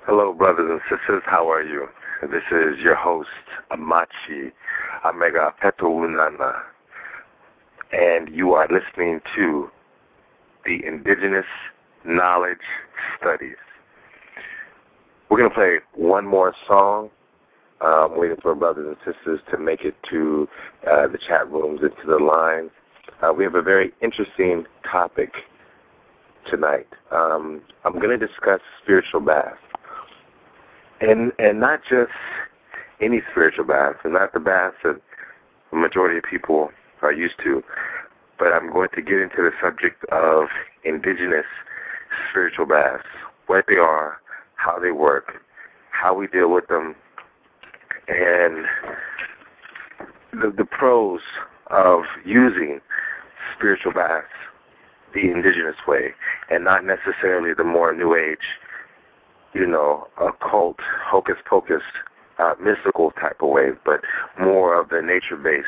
Hello, brothers and sisters. How are you? This is your host, Amachi Amega Petowunana, and you are listening to the Indigenous Knowledge Studies. We're going to play one more song. I'm waiting for brothers and sisters to make it to the chat rooms, into the lines. We have a very interesting topic tonight. I'm going to discuss spiritual baths. And not just any spiritual baths, and not the baths that the majority of people are used to, but I'm going to get into the subject of indigenous spiritual baths, what they are, how they work, how we deal with them, and the pros of using spiritual baths the indigenous way and not necessarily the more New Age, occult, hocus-pocus, mystical type of way, but more of the nature-based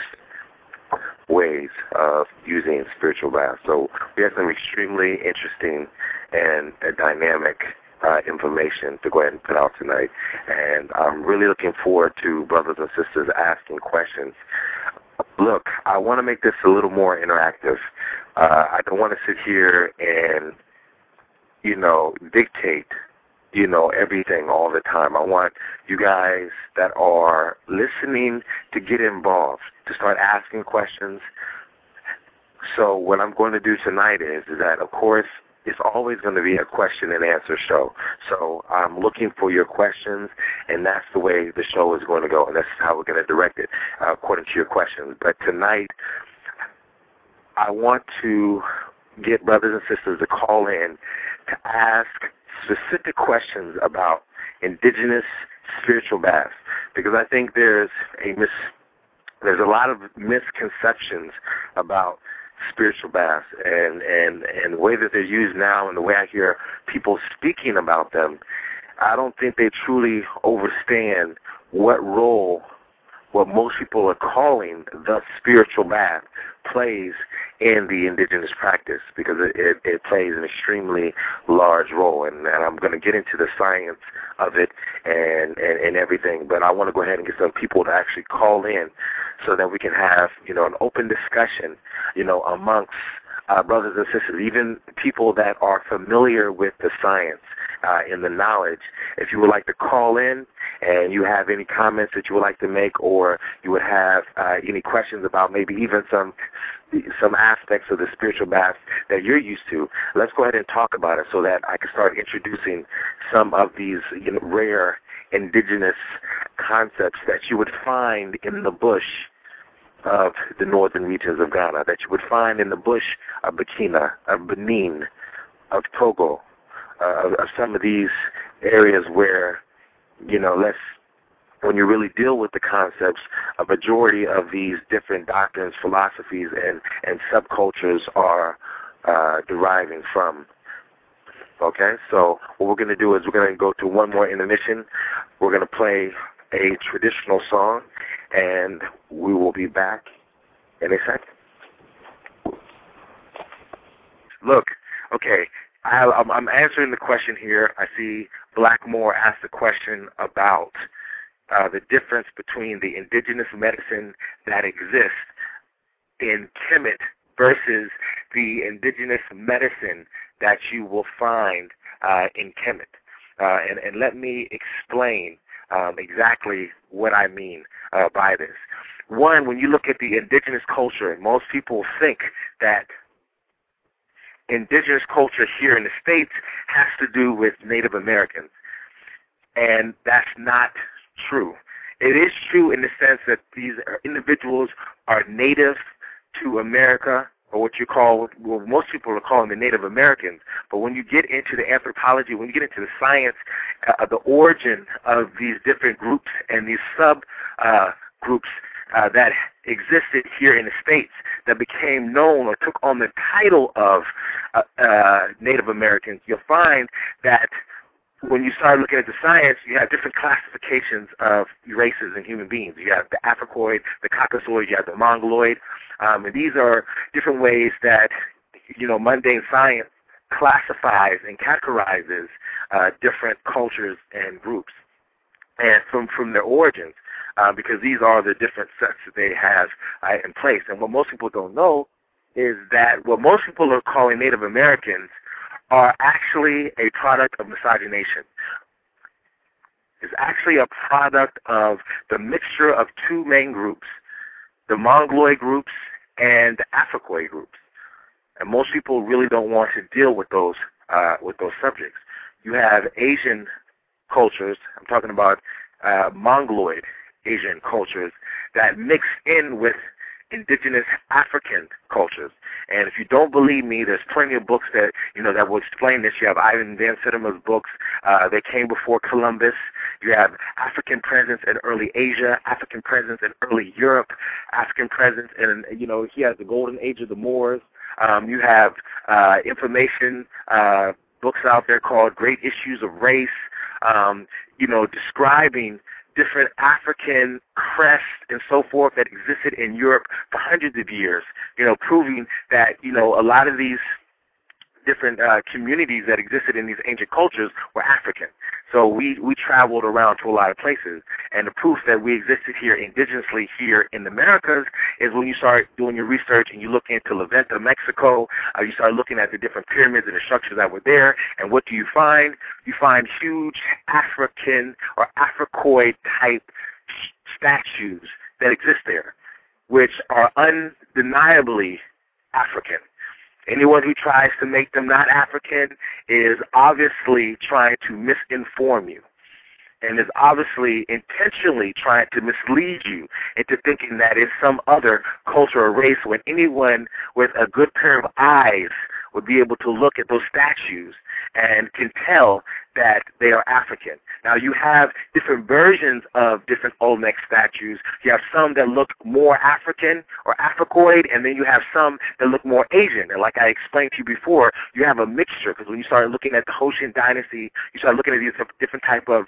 ways of using spiritual baths. So we have some extremely interesting and dynamic information to go ahead and put out tonight. And I'm really looking forward to brothers and sisters asking questions. Look, I want to make this a little more interactive. I don't want to sit here and, dictate everything all the time. I want you guys that are listening to get involved, to start asking questions. So what I'm going to do tonight is that, of course, it's always going to be a question and answer show. So I'm looking for your questions, and that's the way the show is going to go, and that's how we're going to direct it, according to your questions. But tonight, I want to get brothers and sisters to call in to ask specific questions about indigenous spiritual baths, because I think there's a lot of misconceptions about spiritual baths and the way that they're used now and the way I hear people speaking about them. I don't think they truly understand what role what most people are calling the spiritual bath plays in the indigenous practice, because it plays an extremely large role. And I'm going to get into the science of it and everything, but I want to go ahead and get some people to actually call in so that we can have, an open discussion, amongst brothers and sisters, even people that are familiar with the science and the knowledge. If you would like to call in and you have any comments that you would like to make, or you would have any questions about maybe even some aspects of the spiritual bath that you're used to, let's go ahead and talk about it so that I can start introducing some of these rare indigenous concepts that you would find in the bush of the northern regions of Ghana, that you would find in the bush of Burkina, of Benin, of Togo, of some of these areas where, when you really deal with the concepts, a majority of these different doctrines, philosophies, and subcultures are deriving from. Okay, so what we're going to do is we're going to go to one more intermission. We're going to play a traditional song, and we will be back in a second. Look, okay, I'm answering the question here. I see Blackmore asked a question about the difference between the indigenous medicine that exists in Kemet versus the indigenous medicine that you will find in Kemet. And let me explain exactly what I mean by this. One, when you look at the indigenous culture, and most people think that indigenous culture here in the States has to do with Native Americans, and that's not true. It is true in the sense that these individuals are native to America, or what most people are calling the Native Americans. But when you get into the anthropology, when you get into the science of the origin of these different groups and these sub-groups that existed here in the States that became known or took on the title of Native Americans, you'll find that when you start looking at the science, you have different classifications of races and human beings. You have the Africoid, the Caucasoid, you have the Mongoloid, and these are different ways that, mundane science classifies and categorizes different cultures and groups, and from their origins, because these are the different sets that they have in place. And what most people don't know is that what most people are calling Native Americans are actually a product of miscegenation. It's actually a product of the mixture of two main groups, the Mongoloid groups and the Africoid groups. And most people really don't want to deal with those subjects. You have Asian cultures, I'm talking about Mongoloid Asian cultures, that mix in with indigenous African cultures. And if you don't believe me, there's plenty of books that that will explain this. You have Ivan Van Sertima's books. They came before Columbus. You have African presence in early Asia, African presence in early Europe, African presence in, he has the golden age of the Moors. You have information books out there called Great Issues of Race, describing different African crests and so forth that existed in Europe for hundreds of years, proving that, a lot of these different communities that existed in these ancient cultures were African. So we traveled around to a lot of places, and the proof that we existed here indigenously here in the Americas is when you start doing your research and you look into La Venta, Mexico, you start looking at the different pyramids and the structures that were there, and what do you find? You find huge African or Africoid type statues that exist there, which are undeniably African. Anyone who tries to make them not African is obviously trying to misinform you, and is obviously intentionally trying to mislead you into thinking that it's some other culture or race, when anyone with a good pair of eyes would be able to look at those statues and can tell that they are African. Now, you have different versions of different Olmec statues. You have some that look more African or Africoid, and then you have some that look more Asian. And like I explained to you before, you have a mixture, because when you start looking at the Hoshin dynasty, you start looking at these different type of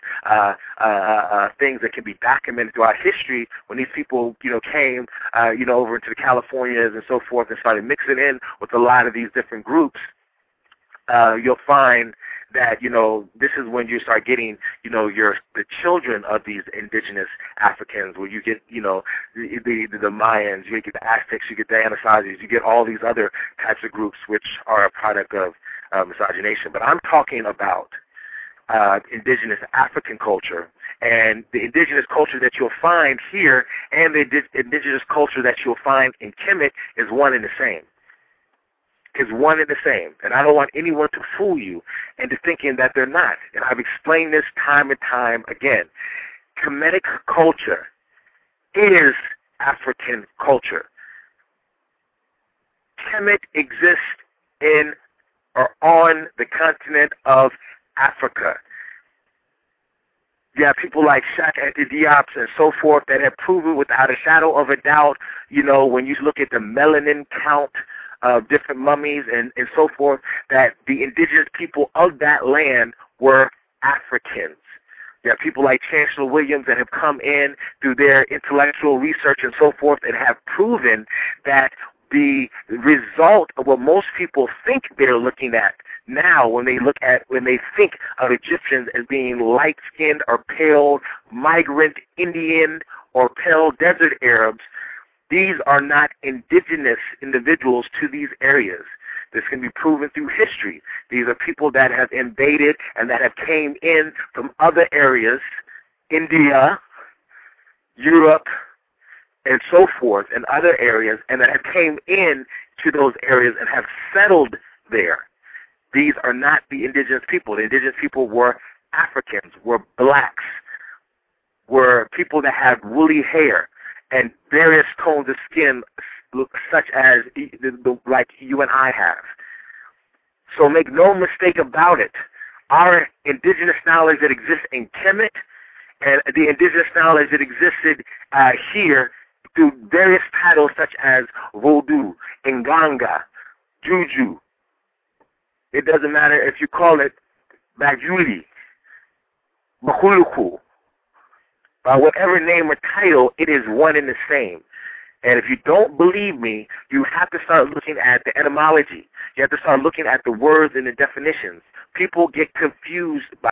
things that can be documented throughout history. When these people, came, over into the Californias and so forth, and started mixing in with a lot of these different groups, you'll find that, this is when you start getting, the children of these indigenous Africans, where you get, the Mayans, you get the Aztecs, you get the Anasazis, you get all these other types of groups which are a product of miscegenation. But I'm talking about indigenous African culture, and the indigenous culture that you'll find here and the indigenous culture that you'll find in Kemet is one and the same. Is one and the same. And I don't want anyone to fool you into thinking that they're not. And I've explained this time and time again. Kemetic culture is African culture. Kemet exists in or on the continent of Africa. You have people like Shak Diop and so forth that have proven without a shadow of a doubt, when you look at the melanin count of different mummies and so forth, that the indigenous people of that land were Africans. You have people like Chancellor Williams that have come in through their intellectual research and so forth and have proven that the result of what most people think they're looking at now when they think of Egyptians as being light-skinned or pale migrant Indian or pale desert Arabs, these are not indigenous individuals to these areas. This can be proven through history. These are people that have invaded and that have came in from other areas, India, Europe, and so forth, and other areas, and that have came in to those areas and have settled there. These are not the indigenous people. The indigenous people were Africans, were blacks, were people that had woolly hair and various tones of skin, such as like you and I have. So make no mistake about it. Our indigenous knowledge that exists in Kemet and the indigenous knowledge that existed here through various titles such as Vodou, Nganga, Juju. It doesn't matter if you call it Bajuli, Bahuluku. By whatever name or title, it is one and the same. And if you don't believe me, you have to start looking at the etymology. You have to start looking at the words and the definitions. People get confused by